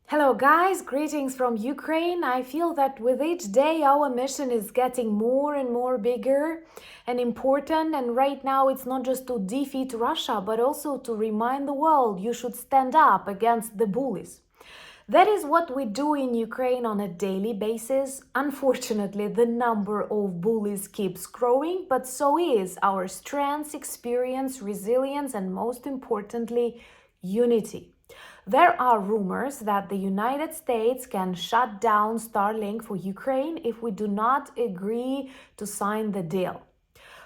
Hello guys, greetings from Ukraine. I feel that with each day our mission is getting more and more bigger and important, and right now it's not just to defeat Russia but also to remind the world you should stand up against the bullies. That is what we do in Ukraine on a daily basis. Unfortunately, the number of bullies keeps growing, but so is our strength, experience, resilience, and most importantly, unity. There are rumors that the United States can shut down Starlink for Ukraine if we do not agree to sign the deal.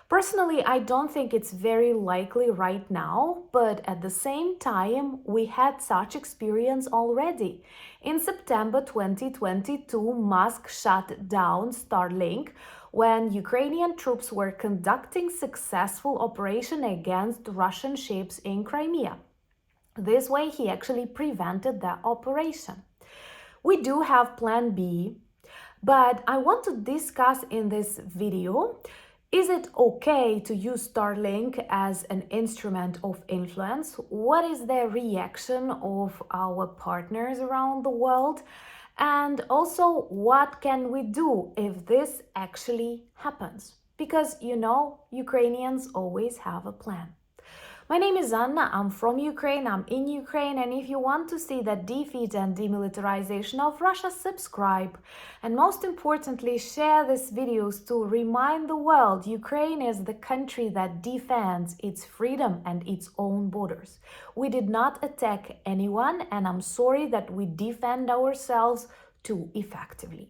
Personally, I don't think it's very likely right now, but at the same time, we had such experience already. In September 2022, Musk shut down Starlink when Ukrainian troops were conducting successful operation against Russian ships in Crimea. This way, he actually prevented that operation. We do have Plan B, but I want to discuss in this video, is it okay to use Starlink as an instrument of influence? What is the reaction of our partners around the world? And also, what can we do if this actually happens? Because, Ukrainians always have a plan. My name is Anna, I'm from Ukraine, I'm in Ukraine, and if you want to see the defeat and demilitarization of Russia, subscribe. And most importantly, share these videos to remind the world Ukraine is the country that defends its freedom and its own borders. We did not attack anyone, and I'm sorry that we defend ourselves too effectively.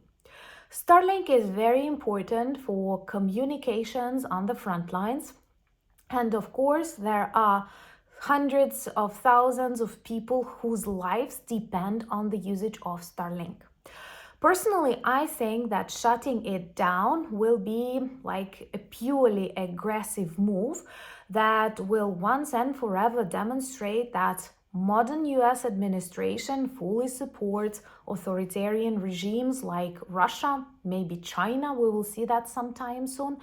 Starlink is very important for communications on the front lines. And of course, there are hundreds of thousands of people whose lives depend on the usage of Starlink. Personally, I think that shutting it down will be like a purely aggressive move that will once and forever demonstrate that modern US administration fully supports authoritarian regimes like Russia, maybe China, we will see that sometime soon,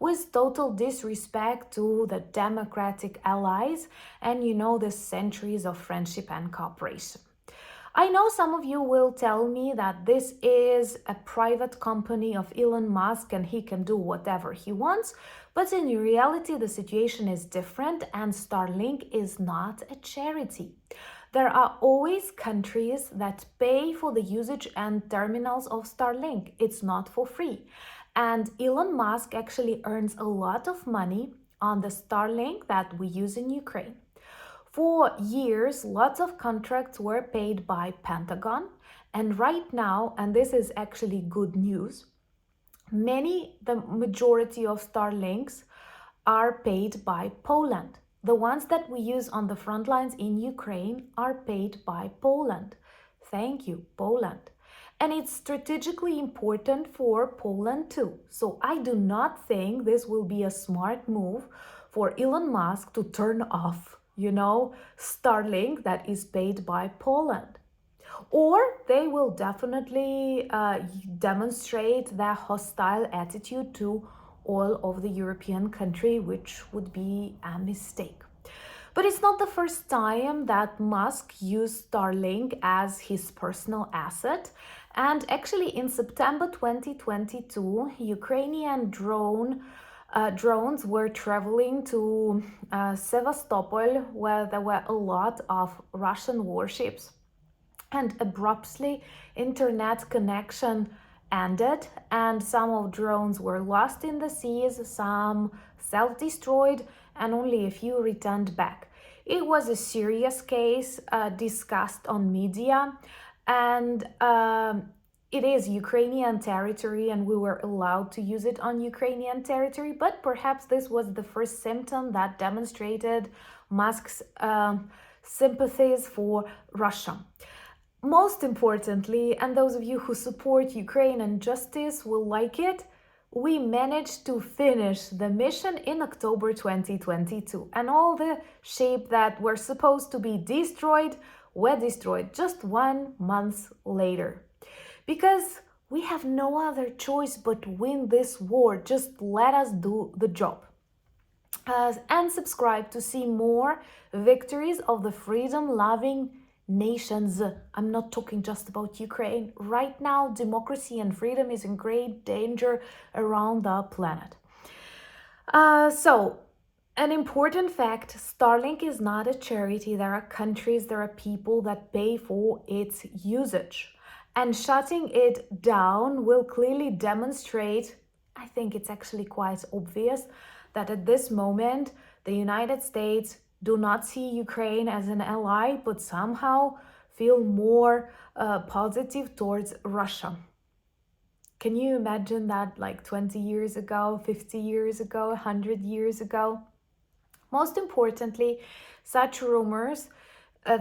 with total disrespect to the democratic allies and the centuries of friendship and cooperation. I know some of you will tell me that this is a private company of Elon Musk and he can do whatever he wants, but in reality the situation is different and Starlink is not a charity. There are always countries that pay for the usage and terminals of Starlink. It's not for free. And Elon Musk actually earns a lot of money on the Starlink that we use in Ukraine. For years, lots of contracts were paid by Pentagon, and right now, and this is actually good news, the majority of Starlinks are paid by Poland. The ones that we use on the front lines in Ukraine are paid by Poland. Thank you, Poland. And it's strategically important for Poland too. So I do not think this will be a smart move for Elon Musk to turn off, Starlink that is paid by Poland. Or they will definitely demonstrate their hostile attitude to all of the European country, which would be a mistake. But it's not the first time that Musk used Starlink as his personal asset. And actually, in September 2022, Ukrainian drones were traveling to Sevastopol, where there were a lot of Russian warships. And abruptly, internet connection ended, and some of drones were lost in the seas, some self-destroyed, and only a few returned back. It was a serious case discussed on media, and it is Ukrainian territory, and we were allowed to use it on Ukrainian territory, but perhaps this was the first symptom that demonstrated Musk's sympathies for Russia. Most importantly, and those of you who support Ukraine and justice will like it, we managed to finish the mission in October 2022, and all the ships that were supposed to be destroyed were destroyed just 1 month later. Because we have no other choice but to win this war. Just let us do the job. And subscribe to see more victories of the freedom-loving nations. I'm not talking just about Ukraine. Right now, democracy and freedom is in great danger around the planet. So, an important fact, Starlink is not a charity. There are countries, there are people that pay for its usage. And shutting it down will clearly demonstrate, I think it's actually quite obvious, that at this moment, the United States do not see Ukraine as an ally, but somehow feel more positive towards Russia. Can you imagine that like 20 years ago, 50 years ago, 100 years ago? Most importantly, such rumors,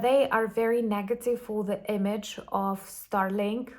they are very negative for the image of Starlink.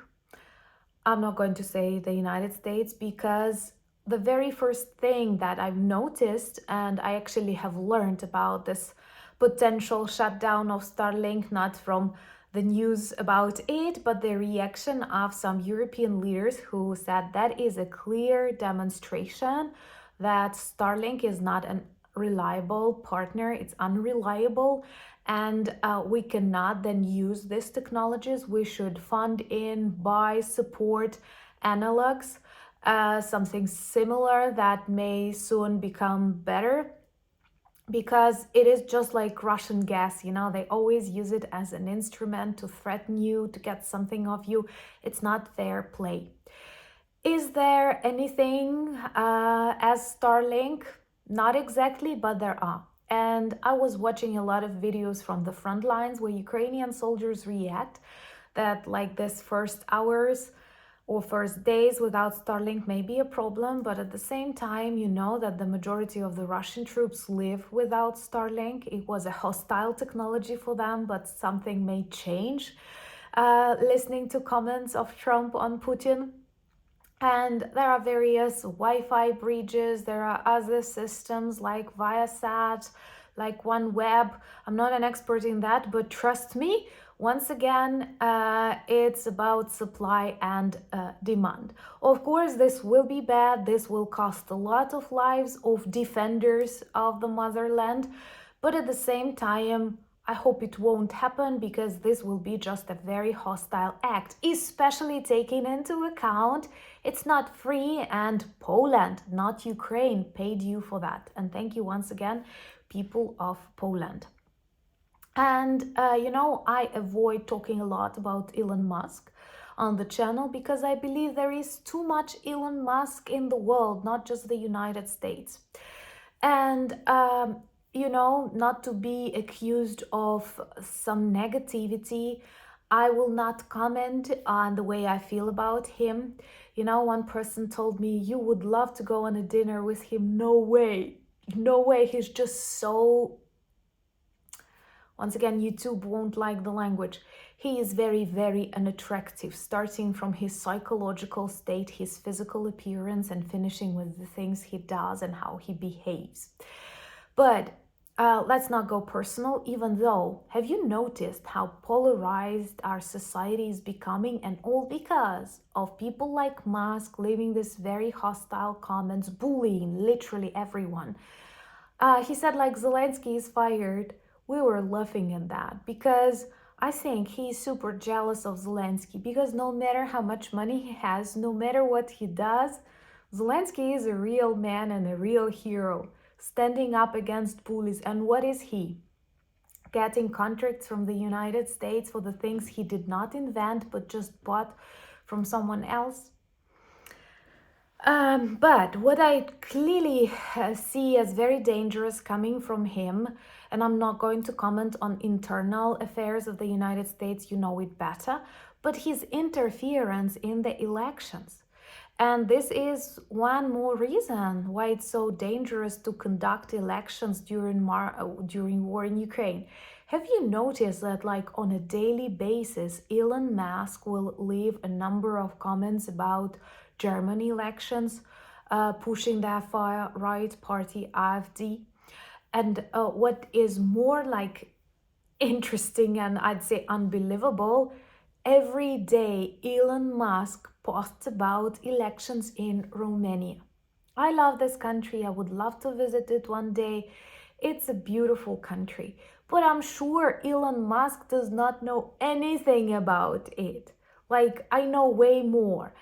I'm not going to say the United States because the very first thing that I've noticed, and I actually have learned about this potential shutdown of Starlink, not from the news about it, but the reaction of some European leaders who said that is a clear demonstration that Starlink is not an reliable partner, it's unreliable, and we cannot then use these technologies. We should fund in, buy, support analogs, something similar that may soon become better, because it is just like Russian gas, they always use it as an instrument to threaten you, to get something of you. It's not fair play. Is there anything as Starlink? Not exactly, but there are. And I was watching a lot of videos from the front lines where Ukrainian soldiers react that like this first hours or first days without Starlink may be a problem, but at the same time, you know that the majority of the Russian troops live without Starlink. It was a hostile technology for them, but something may change. Listening to comments of Trump on Putin, and there are various Wi-Fi bridges. There are other systems like Viasat, like OneWeb. I'm not an expert in that, but trust me, once again, it's about supply and demand. Of course, this will be bad. This will cost a lot of lives of defenders of the motherland. But at the same time, I hope it won't happen, because this will be just a very hostile act, especially taking into account it's not free and Poland, not Ukraine, paid you for that. And thank you once again, people of Poland. And, I avoid talking a lot about Elon Musk on the channel because I believe there is too much Elon Musk in the world, not just the United States. And, not to be accused of some negativity, I will not comment on the way I feel about him. One person told me, you would love to go on a dinner with him. No way. No way. He's just so... Once again, YouTube won't like the language. He is very, very unattractive, starting from his psychological state, his physical appearance, and finishing with the things he does and how he behaves. But let's not go personal, even though, have you noticed how polarized our society is becoming? And all because of people like Musk leaving this very hostile comments, bullying literally everyone. He said like Zelensky is fired. We were laughing at that because I think he's super jealous of Zelensky, because no matter how much money he has, no matter what he does, Zelensky is a real man and a real hero, standing up against bullies. And what is he? Getting contracts from the United States for the things he did not invent but just bought from someone else. But what I clearly see as very dangerous coming from him, and I'm not going to comment on internal affairs of the United States, you know it better, but his interference in the elections. And this is one more reason why it's so dangerous to conduct elections during war in Ukraine. Have you noticed that like on a daily basis, Elon Musk will leave a number of comments about German elections, pushing the far-right party AfD? And what is more like interesting and I'd say unbelievable, every day Elon Musk posts about elections in Romania. I love this country. I would love to visit it one day. It's a beautiful country. but I'm sure Elon Musk does not know anything about it. Like, I know way more.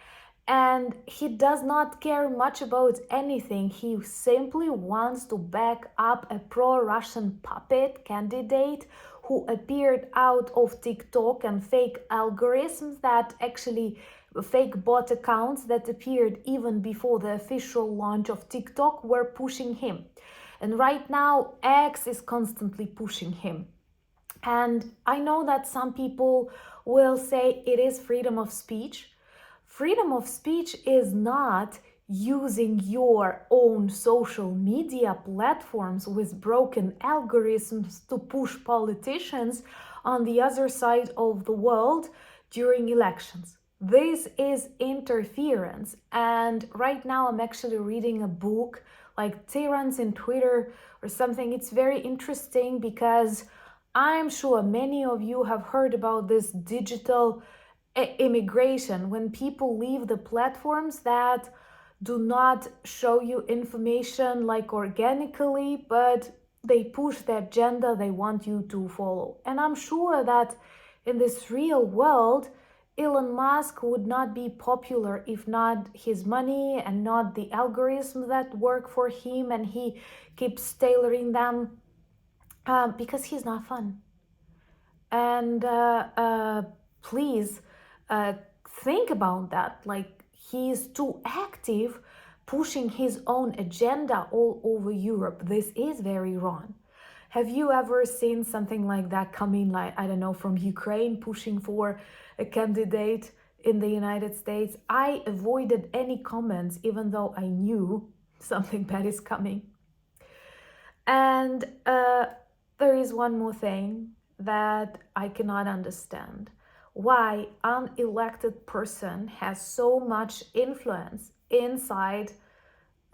And he does not care much about anything. He simply wants to back up a pro-Russian puppet candidate who appeared out of TikTok and fake algorithms that actually fake bot accounts that appeared even before the official launch of TikTok were pushing him. And right now, X is constantly pushing him. And I know that some people will say it is freedom of speech. Freedom of speech is not using your own social media platforms with broken algorithms to push politicians on the other side of the world during elections. This is interference. And right now, I'm actually reading a book like Tyrants in Twitter or something. It's very interesting because I'm sure many of you have heard about this digital immigration, when people leave the platforms that do not show you information like organically, but they push the agenda they want you to follow. And I'm sure that in this real world, Elon Musk would not be popular if not his money and not the algorithms that work for him, and he keeps tailoring them because he's not fun. And please think about that. Like, he's too active pushing his own agenda all over Europe. This is very wrong. Have you ever seen something like that coming, like, I don't know, from Ukraine pushing for a candidate in the United States? I avoided any comments even though I knew something bad is coming. And there is one more thing that I cannot understand. Why an elected person has so much influence inside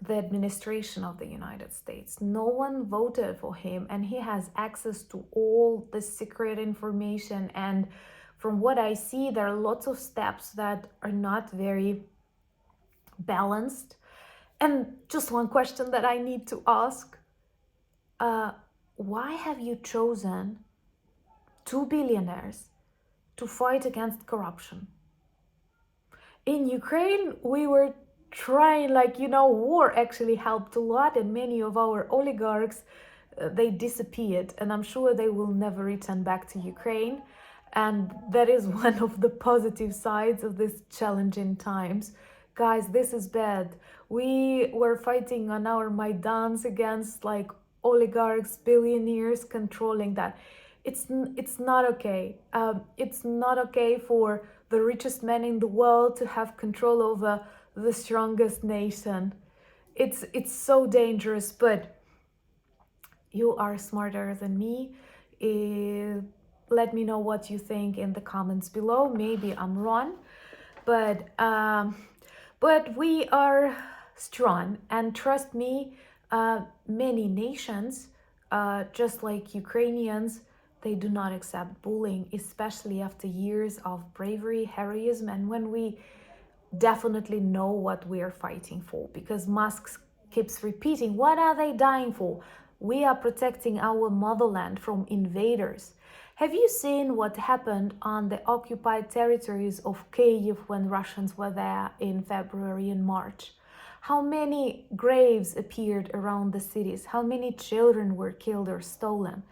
the administration of the United States. No one voted for him, and he has access to all the secret information. And from what I see, there are lots of steps that are not very balanced. And just one question that I need to ask. Why have you chosen two billionaires to fight against corruption? In Ukraine, we were trying, war actually helped a lot, and many of our oligarchs, they disappeared, and I'm sure they will never return back to Ukraine. And that is one of the positive sides of this challenging times. Guys, this is bad. We were fighting on our Maidans against oligarchs, billionaires controlling that. It's not okay. It's not okay for the richest man in the world to have control over the strongest nation. It's so dangerous, but you are smarter than me. Let me know what you think in the comments below. Maybe I'm wrong, but we are strong, and trust me, many nations, just like Ukrainians, they do not accept bullying, especially after years of bravery, heroism, and when we definitely know what we are fighting for. Because Musk keeps repeating, what are they dying for? We are protecting our motherland from invaders. Have you seen what happened on the occupied territories of Kyiv when Russians were there in February and March? How many graves appeared around the cities? How many children were killed or stolen?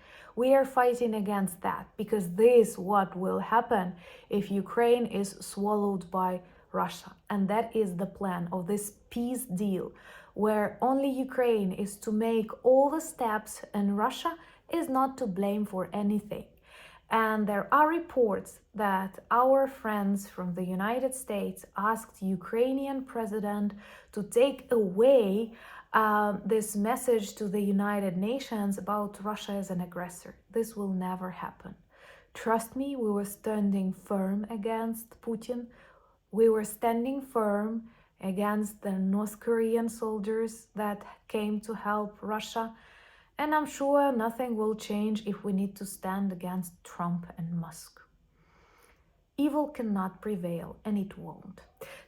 We are fighting against that, because this is what will happen if Ukraine is swallowed by Russia. And that is the plan of this peace deal, where only Ukraine is to make all the steps and Russia is not to blame for anything. And there are reports that our friends from the United States asked Ukrainian president to take away this message to the United Nations about Russia as an aggressor. This will never happen. Trust me, we were standing firm against Putin. We were standing firm against the North Korean soldiers that came to help Russia. And I'm sure nothing will change if we need to stand against Trump and Musk. Evil cannot prevail, and it won't.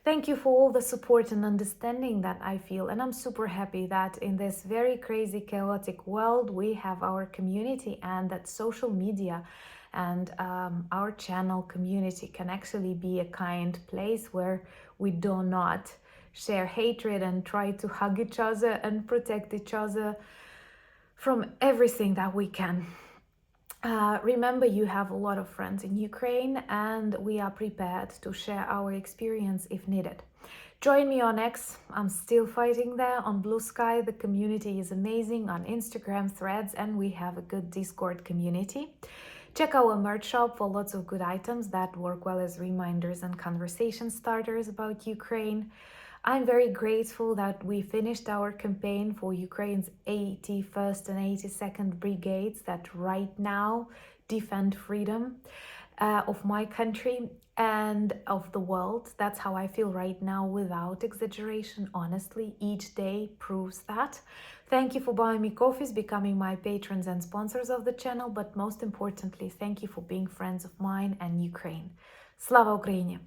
Thank you for all the support and understanding that I feel. And I'm super happy that in this very crazy, chaotic world, we have our community, and that social media and our channel community can actually be a kind place where we do not share hatred and try to hug each other and protect each other from everything that we can. Remember, you have a lot of friends in Ukraine, and we are prepared to share our experience if needed. Join me on X. I'm still fighting there. On Blue Sky, the community is amazing. On Instagram, Threads, and we have a good Discord community. Check our merch shop for lots of good items that work well as reminders and conversation starters about Ukraine. I'm very grateful that we finished our campaign for Ukraine's 81st and 82nd Brigades that right now defend freedom of my country and of the world. That's how I feel right now, without exaggeration. Honestly, each day proves that. Thank you for buying me coffees, becoming my patrons and sponsors of the channel, but most importantly, thank you for being friends of mine and Ukraine. Slava Ukraini!